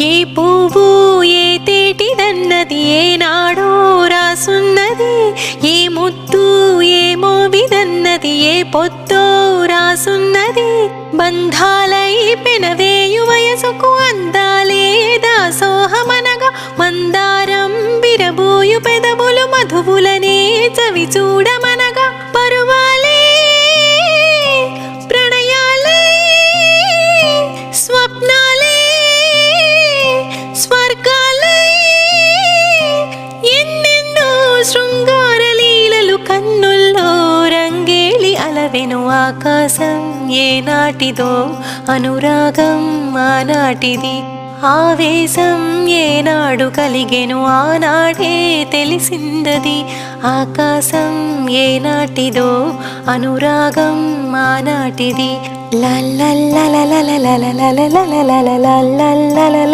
ఏ పువ్వు ఏ తేటిదన్నది ఏనాడో రాసున్నది, ఏ ముత్తు ఏ మోవిదన్నది ఏ పొద్దో రాసున్నది. బంధాలై పెనవేయు వయసుకు అందాలే దాసోహమనగా, మందారం బిరబోయు పెదవులు మధువులనే చవి చూడమనగా. పరువాలే ప్రణయాలే స్వప్నాలే స్వర్గాలై ఎన్నెన్నో శృంగార లీలలు కన్నుల్లో రంగేళి అలవెను. ఆకాశం ఏనాటిదో అనురాగం ఆనాటిది, ఆవేశం ఏనాడు కలిగెను ఆనాడే తెలిసిందది. ఆకాశం ఏనాటిదో అనురాగం ఆనాటిది. ల ల ల ల ల ల ల ల ల ల ల ల ల ల ల ల.